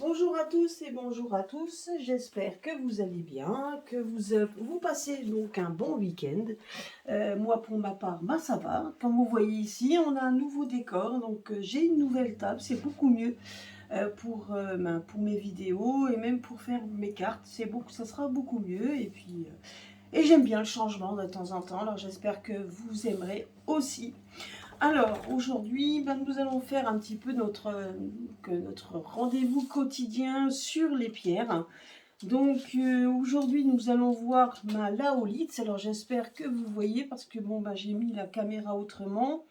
Bonjour à tous et bonjour à tous, j'espère que vous allez bien, que vous passez donc un bon week-end. Moi pour ma part, ça va. Comme vous voyez ici, on a un nouveau décor, donc j'ai une nouvelle table, c'est beaucoup mieux pour mes vidéos et même pour faire mes cartes, ça sera beaucoup mieux. Et j'aime bien le changement de temps en temps, alors j'espère que vous aimerez aussi. Alors, aujourd'hui, nous allons faire un petit peu notre rendez-vous quotidien sur les pierres. Donc, aujourd'hui, nous allons voir ma laolite. Alors, j'espère que vous voyez, parce que j'ai mis la caméra autrement.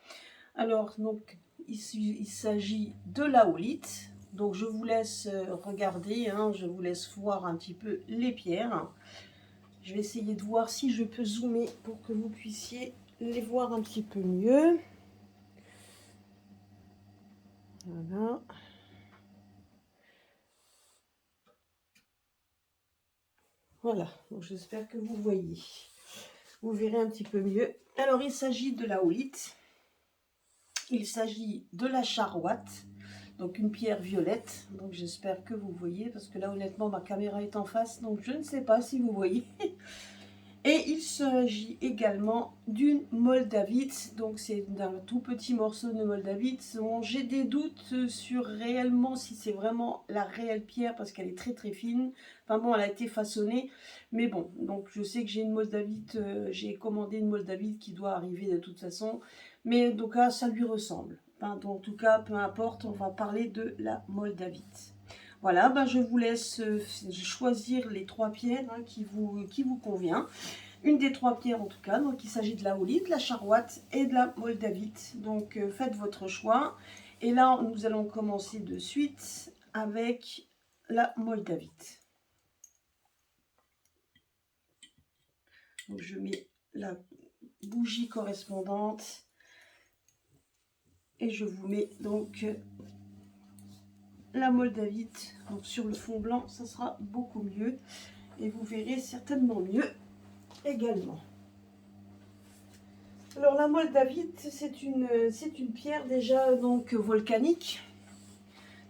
Alors, donc, il s'agit de laolite. Donc, je vous laisse regarder, je vous laisse voir un petit peu les pierres. Je vais essayer de voir si je peux zoomer pour que vous puissiez les voir un petit peu mieux. Voilà. Voilà, donc j'espère que vous voyez. Vous verrez un petit peu mieux. Alors, il s'agit de la haulite. Il s'agit de la charouate. Donc, une pierre violette. Donc, j'espère que vous voyez. Parce que là, honnêtement, ma caméra est en face. Donc, je ne sais pas si vous voyez. Et il s'agit également d'une moldavite. Donc, c'est un tout petit morceau de moldavite. Bon, j'ai des doutes sur réellement si c'est vraiment la réelle pierre parce qu'elle est très très fine. Enfin bon, elle a été façonnée. Mais bon, donc je sais que j'ai une moldavite. J'ai commandé une moldavite qui doit arriver de toute façon. Mais en tout cas, ça lui ressemble. Enfin, donc, en tout cas, peu importe, on va parler de la moldavite. Voilà, je vous laisse choisir les trois pierres qui vous convient. Une des trois pierres en tout cas, donc il s'agit de la haulite, de la charouate et de la moldavite. Donc faites votre choix. Et là, nous allons commencer de suite avec la moldavite. Donc je mets la bougie correspondante et je vous mets donc la moldavite. Donc sur le fond blanc, ça sera beaucoup mieux et vous verrez certainement mieux également. Alors la moldavite, c'est une pierre déjà donc volcanique.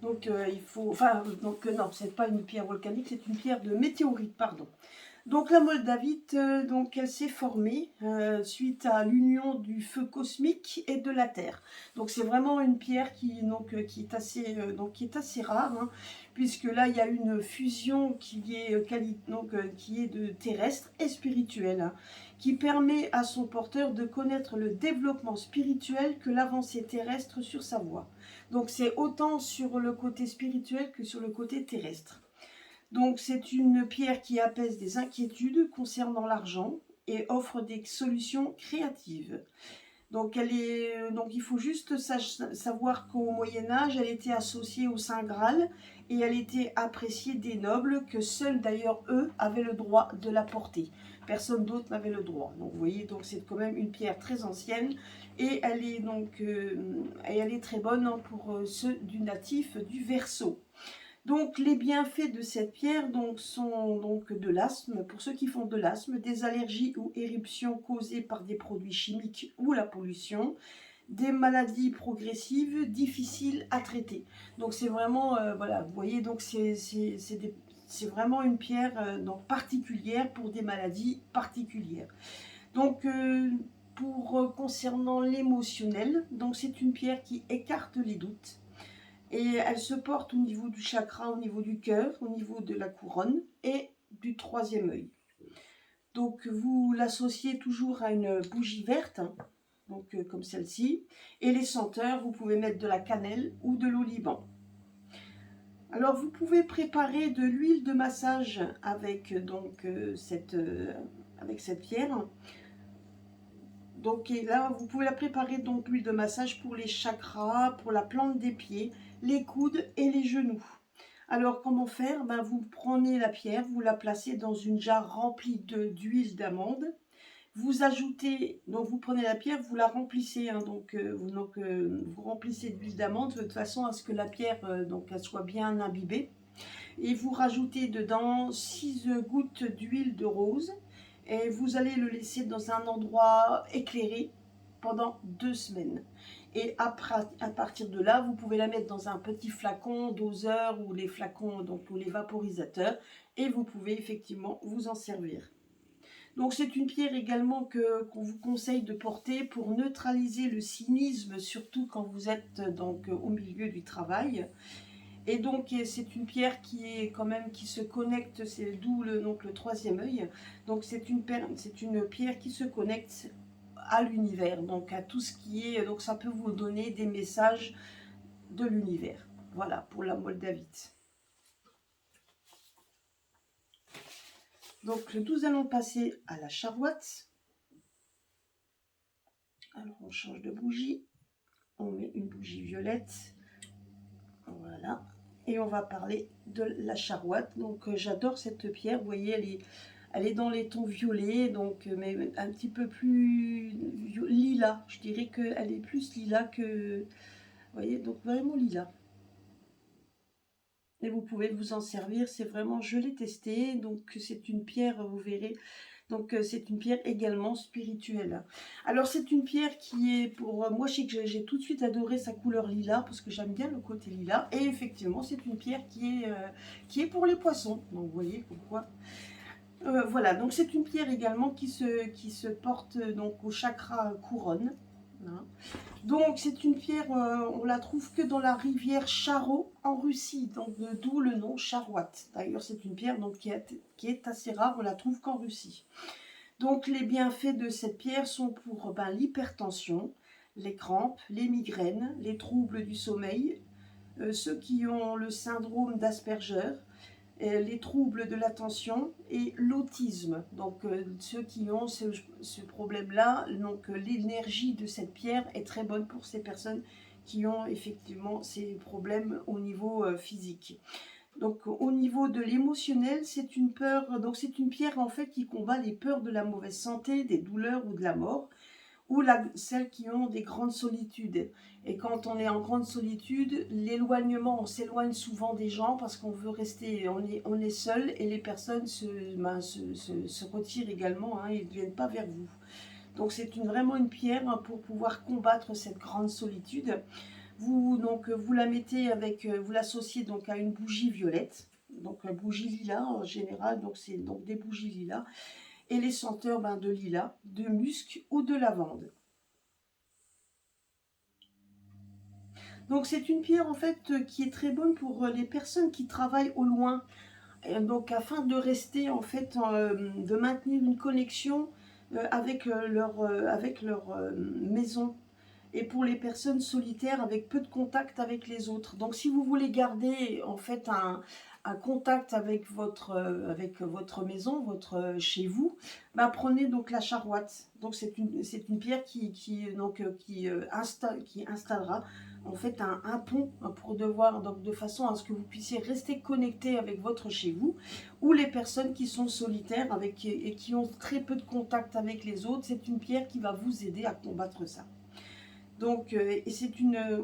Donc non, c'est pas une pierre volcanique, c'est une pierre de météorite, pardon. Donc la moldavite, donc elle s'est formée suite à l'union du feu cosmique et de la Terre. Donc c'est vraiment une pierre qui est assez rare, puisque là il y a une fusion qui est de terrestre et spirituel, qui permet à son porteur de connaître le développement spirituel que l'avancée terrestre sur sa voie. Donc c'est autant sur le côté spirituel que sur le côté terrestre. Donc c'est une pierre qui apaise des inquiétudes concernant l'argent et offre des solutions créatives. Donc il faut juste savoir qu'au Moyen-Âge, elle était associée au Saint Graal et elle était appréciée des nobles, que seuls d'ailleurs eux avaient le droit de la porter. Personne d'autre n'avait le droit. Donc vous voyez, donc c'est quand même une pierre très ancienne et elle est très bonne pour ceux du natif du Verseau. Donc les bienfaits de cette pierre sont de l'asthme, pour ceux qui font de l'asthme, des allergies ou éruptions causées par des produits chimiques ou la pollution, des maladies progressives difficiles à traiter. Donc c'est vraiment, voilà, vous voyez, donc c'est vraiment une pierre particulière pour des maladies particulières. Donc concernant l'émotionnel, donc c'est une pierre qui écarte les doutes. Et elle se porte au niveau du chakra, au niveau du cœur, au niveau de la couronne et du troisième œil. Donc vous l'associez toujours à une bougie verte, comme celle-ci. Et les senteurs, vous pouvez mettre de la cannelle ou de l'oliban. Alors vous pouvez préparer de l'huile de massage avec cette pierre. Donc et là, vous pouvez la préparer donc l'huile de massage pour les chakras, pour la plante des pieds, les coudes et les genoux. Alors comment faire? Vous prenez la pierre, vous la placez dans une jarre remplie d'huile d'amande. Vous ajoutez, donc vous prenez la pierre, vous la remplissez, vous remplissez d'huile d'amande de toute façon à ce que la pierre elle soit bien imbibée. Et vous rajoutez dedans 6 gouttes d'huile de rose et vous allez le laisser dans un endroit éclairé pendant 2 semaines. Et après, à partir de là, vous pouvez la mettre dans un petit flacon doseur ou les flacons, donc ou les vaporisateurs, et vous pouvez effectivement vous en servir. Donc c'est une pierre également qu'on vous conseille de porter pour neutraliser le cynisme, surtout quand vous êtes donc au milieu du travail. Et donc c'est une pierre qui est quand même qui se connecte, c'est d'où donc le troisième œil. Donc c'est une pierre qui se connecte à l'univers, donc à tout ce qui est, donc ça peut vous donner des messages de l'univers. Voilà pour la moldavite. Donc nous allons passer à la charouate. Alors on change de bougie, on met une bougie violette, voilà, et on va parler de la charouate. Donc j'adore cette pierre, vous voyez elle est dans les tons violets, donc mais un petit peu plus lilas, je dirais qu'elle est plus lilas que, vous voyez, donc vraiment lilas. Et vous pouvez vous en servir, c'est vraiment, je l'ai testé, donc c'est une pierre, vous verrez, donc c'est une pierre également spirituelle. Alors c'est une pierre qui est pour, moi je sais que j'ai tout de suite adoré sa couleur lilas, parce que j'aime bien le côté lilas, et effectivement c'est une pierre qui est pour les poissons, donc vous voyez pourquoi. Voilà, donc c'est une pierre également qui se porte donc au chakra couronne. Hein. Donc c'est une pierre, on la trouve que dans la rivière Charo en Russie, donc d'où le nom charouate. D'ailleurs c'est une pierre donc, qui est assez rare, on la trouve qu'en Russie. Donc les bienfaits de cette pierre sont pour l'hypertension, les crampes, les migraines, les troubles du sommeil, ceux qui ont le syndrome d'Asperger, les troubles de l'attention et l'autisme. Donc ceux qui ont ce problème-là, donc l'énergie de cette pierre est très bonne pour ces personnes qui ont effectivement ces problèmes au niveau physique. Donc au niveau de l'émotionnel, c'est une peur, donc c'est une pierre en fait qui combat les peurs de la mauvaise santé, des douleurs ou de la mort, ou celles qui ont des grandes solitudes. Et quand on est en grande solitude, l'éloignement, on s'éloigne souvent des gens parce qu'on veut rester, on est seul et les personnes se retirent également, hein, ils ne viennent pas vers vous. Donc c'est vraiment une pierre, hein, pour pouvoir combattre cette grande solitude. Vous la mettez avec, vous l'associez donc à une bougie violette, donc bougie lilas en général, donc c'est donc des bougies lilas, et les senteurs de lilas, de musc ou de lavande. Donc c'est une pierre en fait qui est très bonne pour les personnes qui travaillent au loin. Et donc afin de rester en fait, de maintenir une connexion avec leur maison. Et pour les personnes solitaires avec peu de contact avec les autres. Donc si vous voulez garder en fait un contact avec votre maison, chez vous, prenez donc la charouate. Donc c'est une pierre qui installera en fait un pont pour donc de façon à ce que vous puissiez rester connecté avec votre chez vous, ou les personnes qui sont solitaires et qui ont très peu de contact avec les autres. C'est une pierre qui va vous aider à combattre ça. Donc,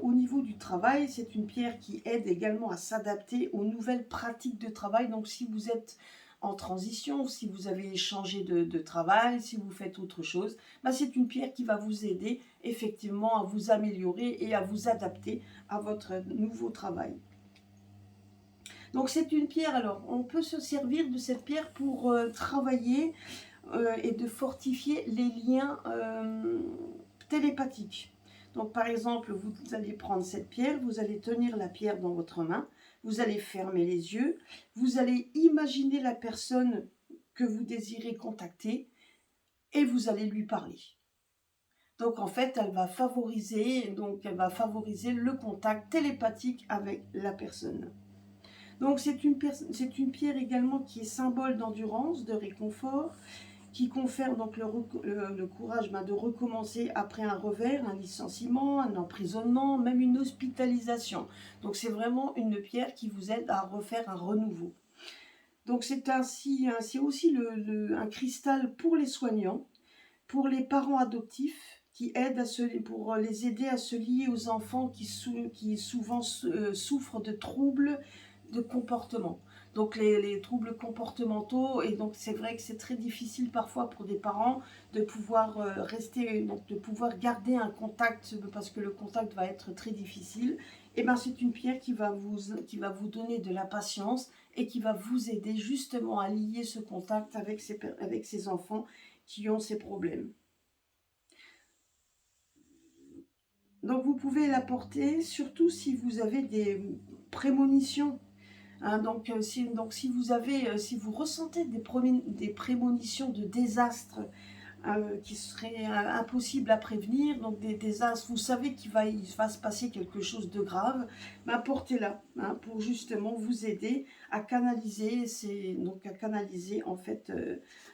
au niveau du travail, c'est une pierre qui aide également à s'adapter aux nouvelles pratiques de travail. Donc, si vous êtes en transition, si vous avez changé de travail, si vous faites autre chose, c'est une pierre qui va vous aider effectivement à vous améliorer et à vous adapter à votre nouveau travail. Donc, c'est une pierre, alors, on peut se servir de cette pierre pour travailler et de fortifier les liens télépathiques. Donc par exemple, vous allez prendre cette pierre, vous allez tenir la pierre dans votre main, vous allez fermer les yeux, vous allez imaginer la personne que vous désirez contacter et vous allez lui parler. Donc en fait, elle va favoriser le contact télépathique avec la personne. Donc c'est une pierre également qui est symbole d'endurance, de réconfort, qui confère donc le courage de recommencer après un revers, un licenciement, un emprisonnement, même une hospitalisation. Donc c'est vraiment une pierre qui vous aide à refaire un renouveau. Donc c'est aussi un cristal pour les soignants, pour les parents adoptifs, qui aident pour les aider à se lier aux enfants qui souvent souffrent de troubles de comportement. Donc les troubles comportementaux, et donc c'est vrai que c'est très difficile parfois pour des parents de pouvoir rester, donc de pouvoir garder un contact, parce que le contact va être très difficile. Et bien c'est une pierre qui va vous donner de la patience et qui va vous aider justement à lier ce contact avec ces enfants qui ont ces problèmes. Donc vous pouvez la porter surtout si vous avez des prémonitions. Hein, donc, si vous ressentez des prémonitions de désastres qui seraient impossibles à prévenir, donc des désastres, vous savez il va se passer quelque chose de grave, ben portez-la pour justement vous aider à canaliser, en fait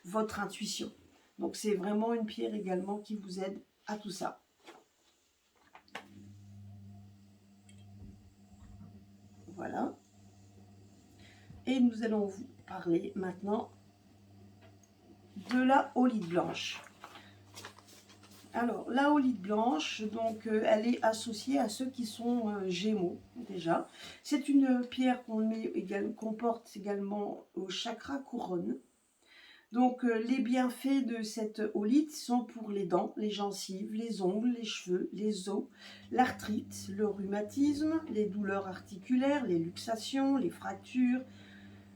votre intuition. Donc c'est vraiment une pierre également qui vous aide à tout ça. Voilà. Et nous allons vous parler maintenant de la holite blanche. Alors, la holite blanche, donc, elle est associée à ceux qui sont gémeaux, déjà. C'est une pierre qu'on porte également au chakra couronne. Donc, les bienfaits de cette holite sont pour les dents, les gencives, les ongles, les cheveux, les os, l'arthrite, le rhumatisme, les douleurs articulaires, les luxations, les fractures,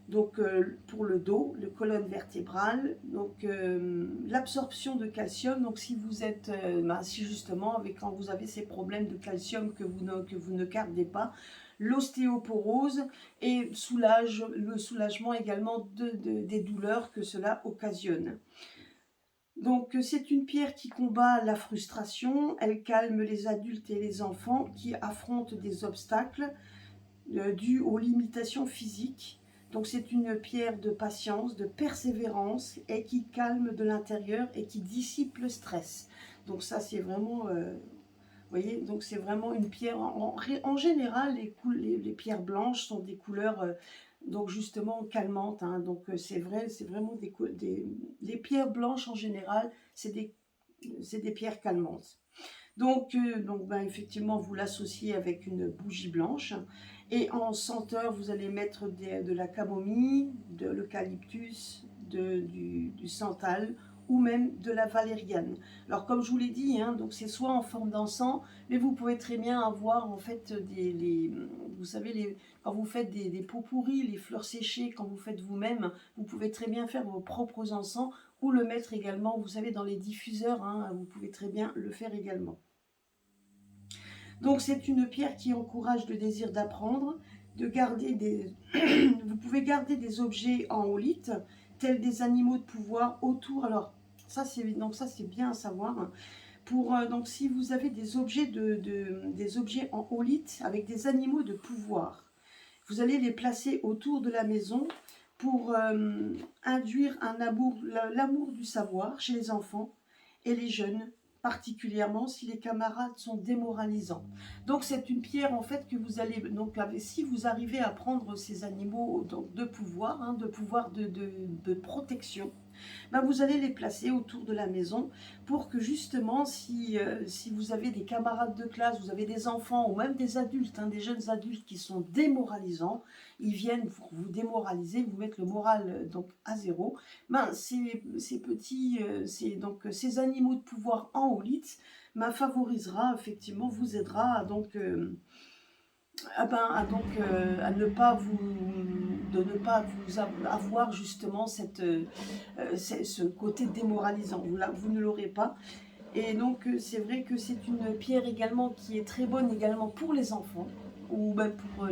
donc pour le dos, le colonne vertébrale, donc l'absorption de calcium. Donc si vous êtes, si justement quand vous avez ces problèmes de calcium que vous ne gardez pas, l'ostéoporose et le soulagement également des douleurs que cela occasionne. Donc c'est une pierre qui combat la frustration, elle calme les adultes et les enfants qui affrontent des obstacles dus aux limitations physiques. Donc c'est une pierre de patience, de persévérance et qui calme de l'intérieur et qui dissipe le stress. Donc ça c'est vraiment, vous voyez, donc c'est vraiment une pierre, en général les pierres blanches sont des couleurs donc justement calmantes. Hein. Donc c'est vraiment les pierres blanches en général, c'est des pierres calmantes. Donc effectivement, vous l'associez avec une bougie blanche. Et en senteur, vous allez mettre de la camomille, de l'eucalyptus, du santal ou même de la valériane. Alors comme je vous l'ai dit, hein, donc c'est soit en forme d'encens, mais vous pouvez très bien avoir en fait vous savez, quand vous faites des pots pourris, les fleurs séchées, quand vous faites vous-même, vous pouvez très bien faire vos propres encens ou le mettre également, vous savez, dans les diffuseurs, hein, vous pouvez très bien le faire également. Donc c'est une pierre qui encourage le désir d'apprendre, de garder vous pouvez garder des objets en holite, tels des animaux de pouvoir autour. Alors ça c'est bien à savoir. Donc si vous avez des objets des objets en holite avec des animaux de pouvoir, vous allez les placer autour de la maison pour induire l'amour du savoir chez les enfants et les jeunes, particulièrement si les camarades sont démoralisants. Donc c'est une pierre en fait que vous allez, donc si vous arrivez à prendre ces animaux donc, de pouvoir, hein, de protection, ben vous allez les placer autour de la maison pour que justement si vous avez des camarades de classe, vous avez des enfants ou même des adultes, hein, des jeunes adultes qui sont démoralisants, ils viennent vous démoraliser, vous mettre le moral donc à zéro, ben ces petits, ces animaux de pouvoir en holite favorisera effectivement, vous aidera à à ne pas vous avoir justement ce côté démoralisant. Vous ne l'aurez pas. Et donc c'est vrai que c'est une pierre également qui est très bonne également pour les enfants ou même pour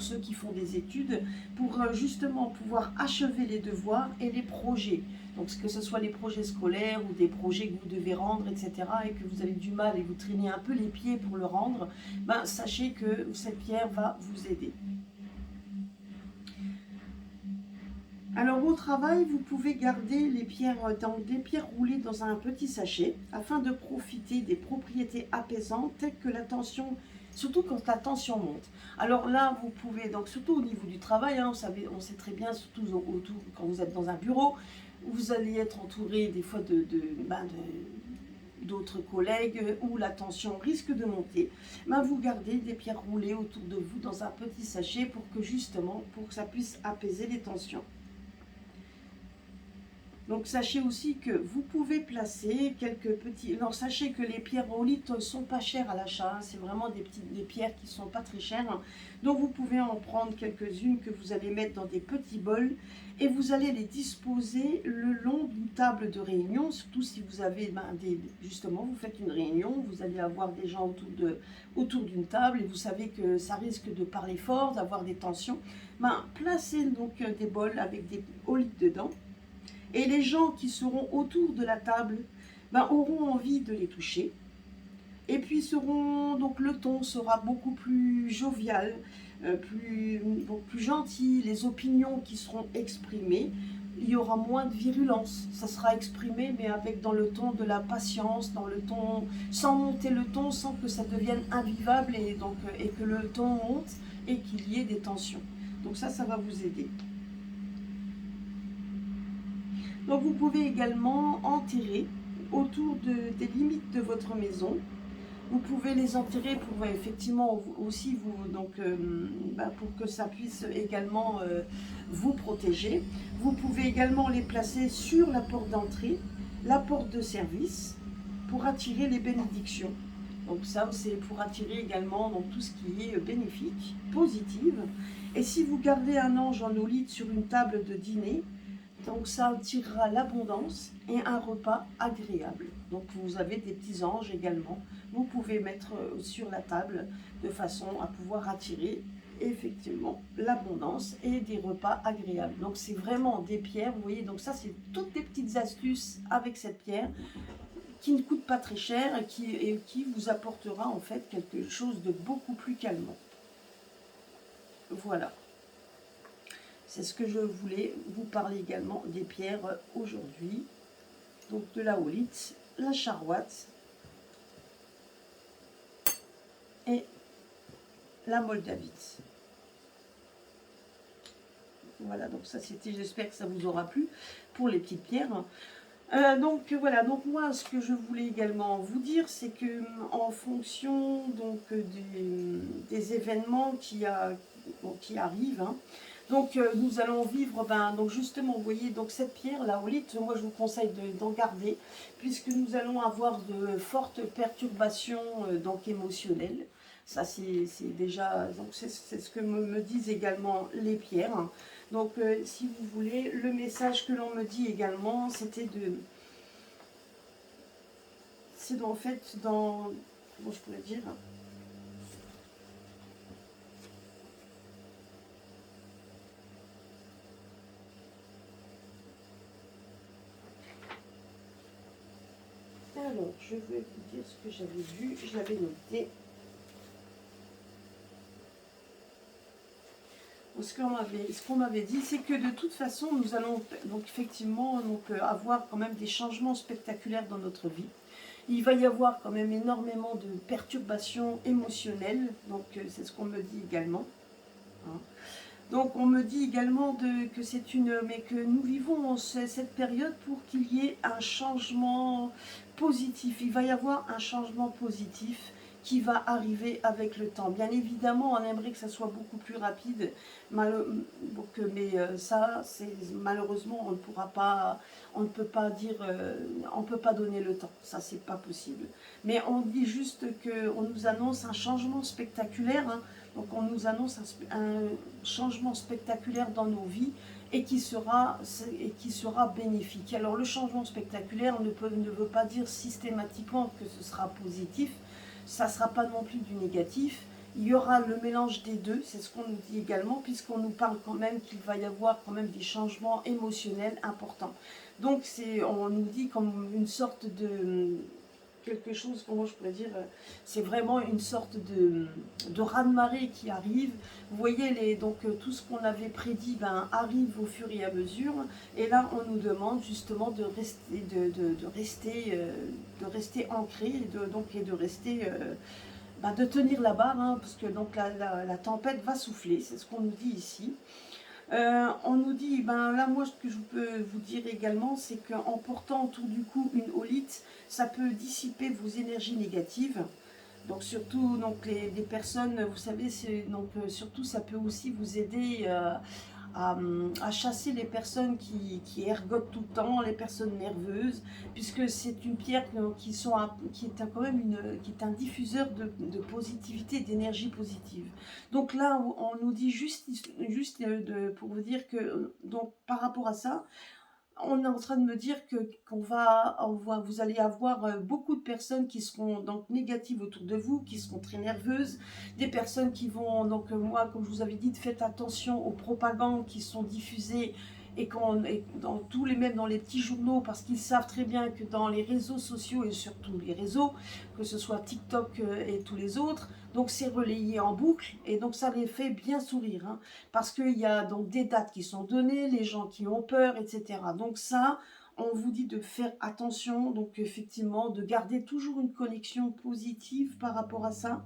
ceux qui font des études, pour justement pouvoir achever les devoirs et les projets. Donc que ce soit les projets scolaires ou des projets que vous devez rendre, etc. et que vous avez du mal et vous traînez un peu les pieds pour le rendre, ben, sachez que cette pierre va vous aider. Alors au travail, vous pouvez garder des pierres roulées dans un petit sachet afin de profiter des propriétés apaisantes telles que la tension, surtout quand la tension monte. Alors là, vous pouvez, donc surtout au niveau du travail, hein, on sait très bien, surtout autour, quand vous êtes dans un bureau, vous allez être entouré des fois d'autres collègues où la tension risque de monter, ben vous gardez des pierres roulées autour de vous dans un petit sachet pour que justement, pour que ça puisse apaiser les tensions. Donc sachez aussi que vous pouvez placer quelques petits... Alors sachez que les pierres rhyolite ne sont pas chères à l'achat, hein. C'est vraiment des pierres qui ne sont pas très chères, hein. Donc vous pouvez en prendre quelques-unes que vous allez mettre dans des petits bols et vous allez les disposer le long d'une table de réunion, surtout si vous avez, justement, vous faites une réunion, vous allez avoir des gens autour d'une table et vous savez que ça risque de parler fort, d'avoir des tensions. Placez donc des bols avec des rhyolites dedans. Et les gens qui seront autour de la table auront envie de les toucher. Et puis donc le ton sera beaucoup plus jovial, plus gentil. Les opinions qui seront exprimées, il y aura moins de virulence. Ça sera exprimé, mais avec dans le ton de la patience, dans le ton, sans monter le ton, sans que ça devienne invivable et que le ton monte et qu'il y ait des tensions. Donc ça va vous aider. Donc vous pouvez également enterrer autour des limites de votre maison. Vous pouvez les enterrer pour effectivement aussi pour que ça puisse également vous protéger. Vous pouvez également les placer sur la porte d'entrée, la porte de service, pour attirer les bénédictions. Donc ça, c'est pour attirer également tout ce qui est bénéfique, positif. Et si vous gardez un ange en rhyolite sur une table de dîner, donc ça attirera l'abondance et un repas agréable. Donc vous avez des petits anges également. Vous pouvez mettre sur la table de façon à pouvoir attirer effectivement l'abondance et des repas agréables. Donc c'est vraiment des pierres, vous voyez, donc ça c'est toutes des petites astuces avec cette pierre qui ne coûte pas très cher et qui vous apportera en fait quelque chose de beaucoup plus calmant. Voilà. C'est ce que je voulais vous parler également des pierres aujourd'hui. Donc de la rhyolite, la charoite et la moldavite. Voilà, donc ça c'était, j'espère que ça vous aura plu pour les petites pierres. Donc voilà, donc moi ce que je voulais également vous dire, c'est que en fonction donc des événements qui arrivent, hein, donc nous allons vivre, donc justement, vous voyez, donc cette pierre, la rhyolite, moi je vous conseille d'en garder, puisque nous allons avoir de fortes perturbations donc émotionnelles. Ça c'est déjà, donc c'est ce que me disent également les pierres. Donc si vous voulez, le message que l'on me dit également, c'est en fait comment je pourrais dire, alors, je vais vous dire ce que j'avais vu, je l'avais noté. Ce qu'on m'avait dit, c'est que de toute façon, nous allons donc effectivement avoir quand même des changements spectaculaires dans notre vie. Il va y avoir quand même énormément de perturbations émotionnelles, donc c'est ce qu'on me dit également. Hein. Donc on me dit également que nous vivons cette période pour qu'il y ait un changement positif. Il va y avoir un changement positif qui va arriver avec le temps. Bien évidemment, on aimerait que ça soit beaucoup plus rapide, mais ça, malheureusement, on ne peut pas dire, on ne peut pas donner le temps. Ça, c'est pas possible. Mais on dit juste qu'on nous annonce un changement spectaculaire. Hein. Donc on nous annonce un changement spectaculaire dans nos vies et qui sera bénéfique. Alors le changement spectaculaire ne veut pas dire systématiquement que ce sera positif, ça ne sera pas non plus du négatif. Il y aura le mélange des deux, c'est ce qu'on nous dit également, puisqu'on nous parle quand même qu'il va y avoir quand même des changements émotionnels importants. Donc on nous dit comme une sorte de quelque chose, comment je pourrais dire, c'est vraiment une sorte de raz-de-marée qui arrive. Vous voyez, donc tout ce qu'on avait prédit arrive au fur et à mesure. Et là, on nous demande justement de rester ancré et de rester, de tenir la barre, hein, parce que donc la tempête va souffler, c'est ce qu'on nous dit ici. On nous dit, ben là moi ce que je peux vous dire également, c'est qu'en portant autour du cou une holite, ça peut dissiper vos énergies négatives. Donc surtout donc les personnes, vous savez, donc surtout ça peut aussi vous aider à chasser les personnes qui ergotent tout le temps, les personnes nerveuses, puisque c'est une pierre qui est quand même qui est un diffuseur de positivité, d'énergie positive. Donc là, on nous dit juste pour vous dire que donc par rapport à ça, on est en train de me dire vous allez avoir beaucoup de personnes qui seront donc négatives autour de vous, qui seront très nerveuses, des personnes qui vont, donc moi, comme je vous avais dit, faites attention aux propagandes qui sont diffusées et dans même dans les petits journaux, parce qu'ils savent très bien que dans les réseaux sociaux et surtout les réseaux, que ce soit TikTok et tous les autres, donc c'est relayé en boucle et donc ça les fait bien sourire, hein, parce qu'il y a donc des dates qui sont données, les gens qui ont peur, etc. Donc ça, on vous dit de faire attention, donc effectivement de garder toujours une connexion positive par rapport à ça.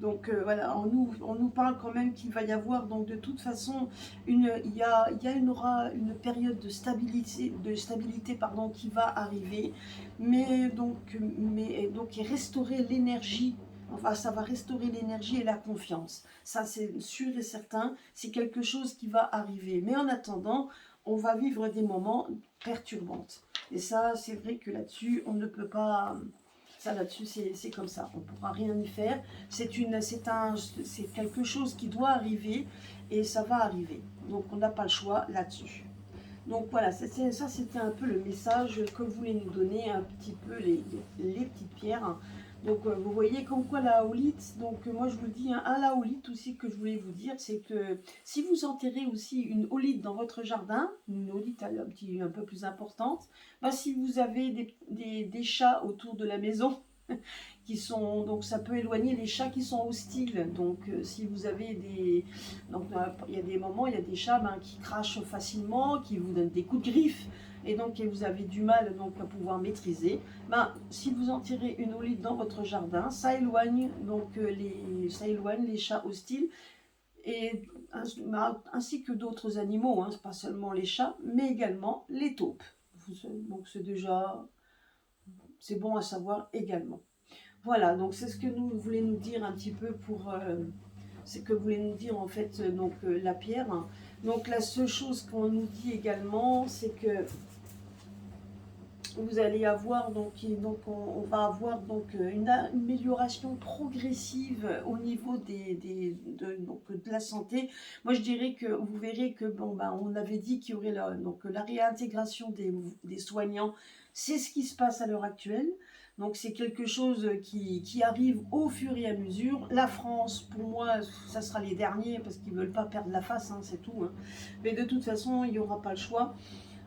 Donc voilà, on nous parle quand même qu'il va y avoir donc de toute façon aura une période de stabilité pardon, qui va arriver, mais donc et restaurer l'énergie. Enfin, ça va restaurer l'énergie et la confiance. Ça, c'est sûr et certain. C'est quelque chose qui va arriver. Mais en attendant, on va vivre des moments perturbants. Et ça, c'est vrai que là-dessus, on ne peut pas. Ça, là-dessus, c'est comme ça. On ne pourra rien y faire. C'est quelque chose qui doit arriver et ça va arriver. Donc, on n'a pas le choix là-dessus. Donc voilà, ça c'était un peu le message que voulaient nous donner un petit peu les petites pierres. Donc vous voyez comme quoi la haulite, donc moi je vous dis, hein, à la haulite aussi que je voulais vous dire, c'est que si vous enterrez aussi une haulite dans votre jardin, une haulite un peu plus importante, bah, si vous avez des chats autour de la maison, donc ça peut éloigner les chats qui sont hostiles. Donc si vous avez il y a des moments, il y a des chats qui crachent facilement, qui vous donnent des coups de griffe, et donc vous avez du mal donc à pouvoir maîtriser. Si vous en tirez une olite dans votre jardin, ça éloigne les chats hostiles et ainsi que d'autres animaux, hein, pas seulement les chats, mais également les taupes. Donc c'est bon à savoir également. Voilà, donc c'est ce que nous voulait nous dire un petit peu c'est que voulait nous dire en fait la pierre. Donc la seule chose qu'on nous dit également, c'est que vous allez avoir on va avoir une amélioration progressive au niveau de la santé. Moi je dirais que vous verrez que on avait dit qu'il y aurait la réintégration des soignants. C'est ce qui se passe à l'heure actuelle. Donc c'est quelque chose qui arrive au fur et à mesure. La France, pour moi, ça sera les derniers parce qu'ils ne veulent pas perdre la face, hein, c'est tout. Hein. Mais de toute façon, il n'y aura pas le choix.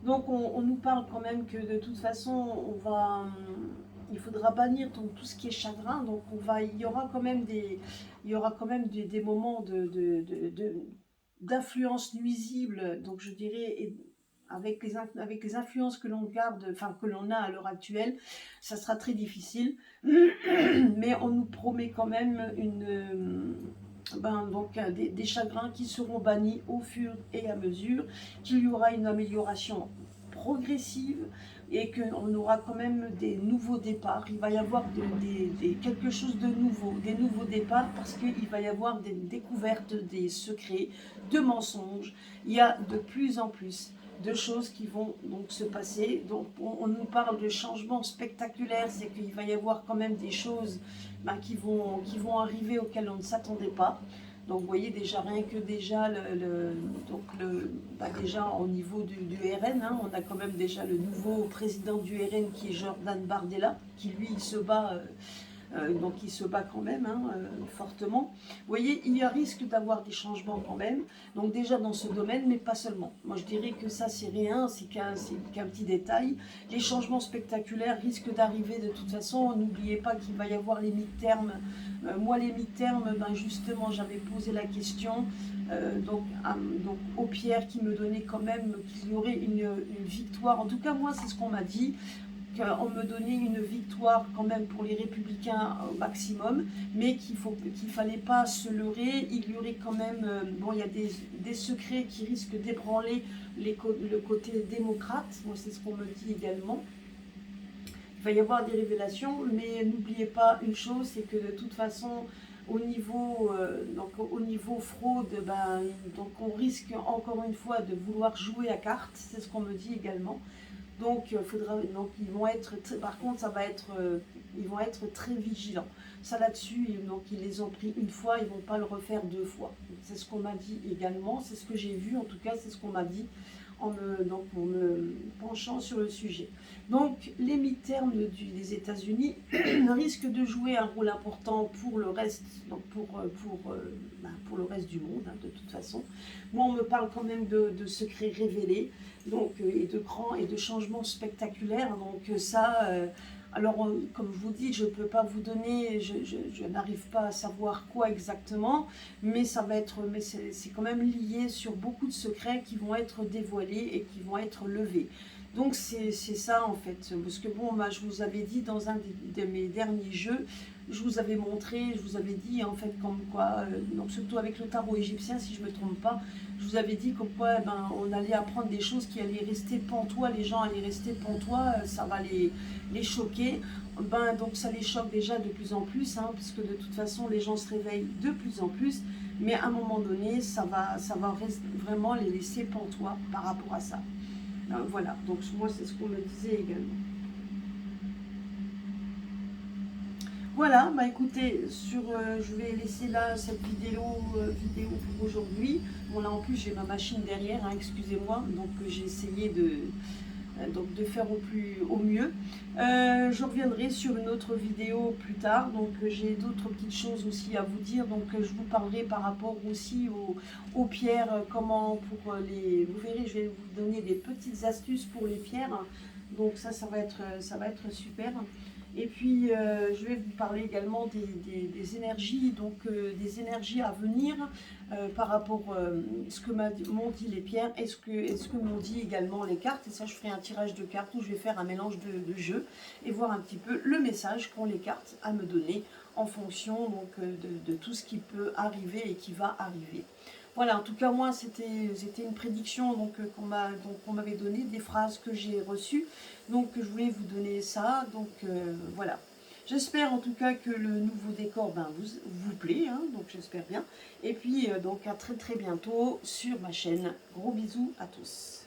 Donc on nous parle quand même que de toute façon, il faudra bannir tout ce qui est chagrin. Donc il y aura quand même des moments d'influence nuisible. Donc je dirais, avec les influences que l'on garde, enfin que l'on a à l'heure actuelle, ça sera très difficile. Mais on nous promet quand même des chagrins qui seront bannis au fur et à mesure, qu'il y aura une amélioration progressive et qu'on aura quand même des nouveaux départs. Il va y avoir quelque chose de nouveau, des nouveaux départs, parce qu'il va y avoir des découvertes, des secrets, de mensonges. Il y a de plus en plus de choses qui vont donc se passer. Donc on nous parle de changements spectaculaires, c'est qu'il va y avoir quand même des choses qui vont arriver auxquelles on ne s'attendait pas. Donc vous voyez déjà, rien que déjà, déjà au niveau du RN, hein, on a quand même déjà le nouveau président du RN qui est Jordan Bardella, qui lui il se bat donc il se bat quand même fortement. Vous voyez, il y a risque d'avoir des changements quand même, donc déjà dans ce domaine, mais pas seulement. Moi je dirais que ça c'est rien, c'est qu'un petit détail. Les changements spectaculaires risquent d'arriver de toute façon. N'oubliez pas qu'il va y avoir les mi-termes. Moi les mi-termes, justement j'avais posé la question donc aux pierres qui me donnaient quand même qu'il y aurait une victoire. En tout cas moi c'est ce qu'on m'a dit. qu'on me donnait une victoire quand même pour les Républicains au maximum, mais qu'il ne fallait pas se leurrer. Il y aurait quand même, bon, il y a des secrets qui risquent d'ébranler le côté démocrate, moi c'est ce qu'on me dit également. Il va y avoir des révélations, mais n'oubliez pas une chose, c'est que de toute façon, au niveau fraude, ben, donc on risque encore une fois de vouloir jouer à cartes, c'est ce qu'on me dit également. Donc, ils vont être, par contre, ils vont être très vigilants. Ça là-dessus, donc ils les ont pris une fois, ils ne vont pas le refaire deux fois. C'est ce qu'on m'a dit également, c'est ce que j'ai vu, en tout cas, c'est ce qu'on m'a dit en me penchant sur le sujet. Donc, les mi-termes des États-Unis risquent de jouer un rôle important pour le reste, donc pour le reste du monde, hein, de toute façon. Moi, on me parle quand même de secrets révélés, donc, et de grands et de changements spectaculaires. Donc ça, alors comme je vous dis, je ne peux pas vous donner, je n'arrive pas à savoir quoi exactement, mais ça va être, mais c'est quand même lié sur beaucoup de secrets qui vont être dévoilés et qui vont être levés. Donc c'est ça en fait, parce que bon, je vous avais dit dans un de mes derniers jeux, je vous avais montré, je vous avais dit en fait comme quoi, donc surtout avec le tarot égyptien si je ne me trompe pas, je vous avais dit comme quoi on allait apprendre des choses qui allaient rester pantois, les gens allaient rester pantois, ça va les choquer. Donc ça les choque déjà de plus en plus, hein, puisque de toute façon les gens se réveillent de plus en plus, mais à un moment donné ça va vraiment les laisser pantois par rapport à ça. Voilà, donc moi c'est ce qu'on me disait également. Voilà, écoutez, je vais laisser là cette vidéo pour aujourd'hui. Bon là en plus j'ai ma machine derrière, hein, excusez-moi, donc j'ai essayé de faire au mieux. Je reviendrai sur une autre vidéo plus tard, donc j'ai d'autres petites choses aussi à vous dire, donc je vous parlerai par rapport aussi aux pierres, comment pour vous verrez, je vais vous donner des petites astuces pour les pierres, donc ça va être super. Et puis je vais vous parler également des énergies, donc des énergies à venir par rapport à ce que m'ont dit les pierres et ce que m'ont dit également les cartes. Et ça, je ferai un tirage de cartes où je vais faire un mélange de jeux et voir un petit peu le message qu'ont les cartes à me donner en fonction donc, de tout ce qui peut arriver et qui va arriver. Voilà, en tout cas, moi, c'était une prédiction qu'on m'avait donnée, des phrases que j'ai reçues. Donc, je voulais vous donner ça. Donc, voilà. J'espère en tout cas que le nouveau décor vous plaît. Hein, donc, j'espère bien. Et puis, donc, à très très bientôt sur ma chaîne. Gros bisous à tous.